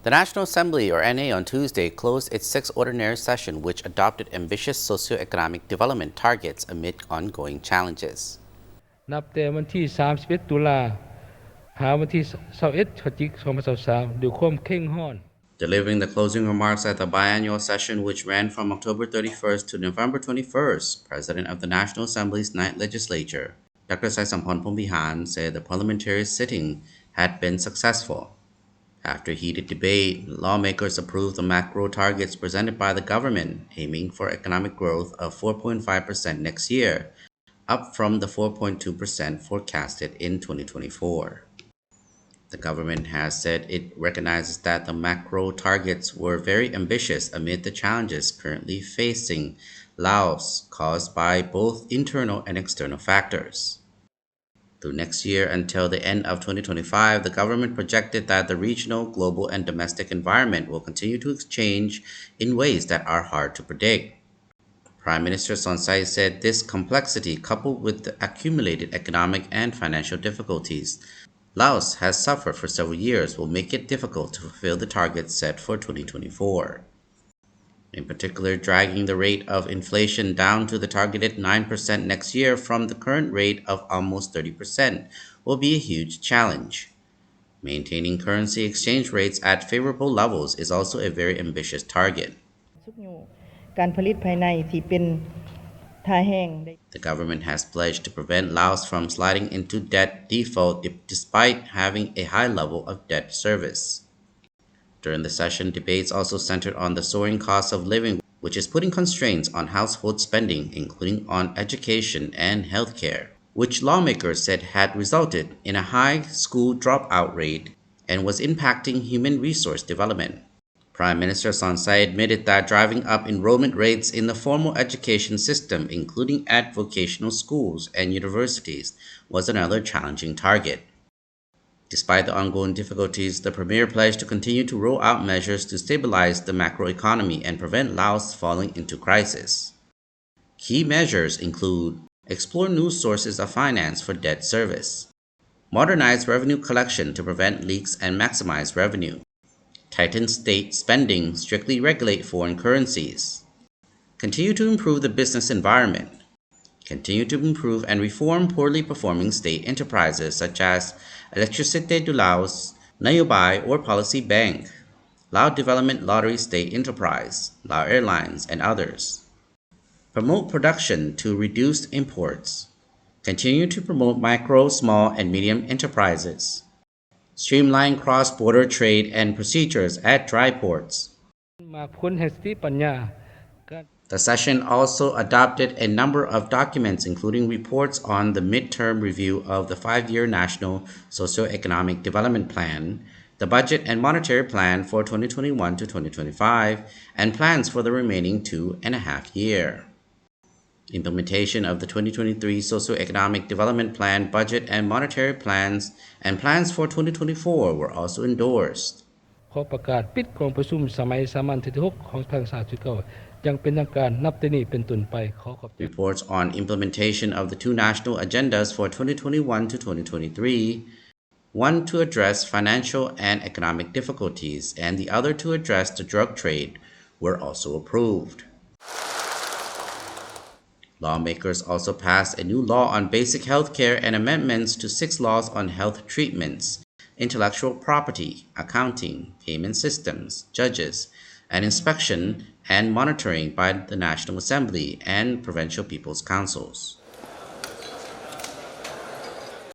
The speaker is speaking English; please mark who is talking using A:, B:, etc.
A: The National Assembly, or NA, on Tuesday closed its sixth ordinary session, which adopted ambitious socio-economic development targets amid ongoing challenges.
B: นับแต่วันที่31ตุลาหาวันที่21พฤศจิกายน2023ด้วยความเข้มข้น
A: Delivering the closing remarks at the biannual session, which ran from October 31st to November 21st, President of the National Assembly's ninth legislature, Dr. Saisampon Phomvihane, said the parliamentary sitting had been successful. After heated debate, lawmakers approved the macro targets presented by the government, aiming for economic growth of 4.5% next year, up from the 4.2% forecasted in 2024. The government has said it recognizes that the macro targets were very ambitious amid the challenges currently facing Laos caused by both internal and external factors. Through next year until the end of 2025, the government projected that the regional, global, and domestic environment will continue to change in ways that are hard to predict. Prime Minister Son Sai said this complexity, coupled with the accumulated economic and financial difficulties Laos has suffered for several years, will make it difficult to fulfill the targets set for 2024. In particular, dragging the rate of inflation down to the targeted 9% next year from the current rate of almost 30% will be a huge challenge. Maintaining currency exchange rates at favorable levels is also a very ambitious target.
C: การผลิตภายในที่เป็นท่าแห้ง
A: The government has pledged to prevent Laos from sliding into debt default despite having a high level of debt service. During the session, debates also centered on the soaring cost of living, which is putting constraints on household spending, including on education and healthcare, which lawmakers said had resulted in a high school dropout rate and was impacting human resource development. Prime Minister Son Sai admitted that driving up enrollment rates in the formal education system, including at vocational schools and universities, was another challenging target. Despite the ongoing difficulties, the Premier pledged to continue to roll out measures to stabilize the macroeconomy and prevent Laos falling into crisis. Key measures include explore new sources of finance for debt service, modernize revenue collection to prevent leaks and maximize revenue, tighten state spending, strictly regulate foreign currencies, continue to improve the business environment, continue to improve and reform poorly performing state enterprises such as Electricité de Laos, Nayobai or Policy Bank, Lao Development Lottery State Enterprise, Lao Airlines, and others. Promote production to reduce imports. Continue to promote micro, small, and medium enterprises. Streamline cross-border trade and procedures at dry ports. The session also adopted a number of documents, including reports on the midterm review of the 5-year National Socio-Economic Development Plan, the Budget and Monetary Plan for 2021 to 2025, and plans for the remaining 2.5 years. Implementation of the 2023 Socio-Economic Development Plan, Budget and Monetary Plans, and plans for 2024 were also endorsed.
B: ขอประกาศปิดกองประชุมสมัยสามัญที่6ของทางศาสตร์ที่9ยังเป็นทางการนับแต่นี้เป็นต้นไปขอขอบคุณ
A: Reports on implementation of the two national agendas for 2021 to 2023, one to address financial and economic difficulties and the other to address the drug trade, were also approved. Lawmakers also passed a new law on basic health care and amendments to 6 laws on health treatments, intellectual property, accounting, payment systems, judges, and inspection and monitoring by the National Assembly and provincial people's councils.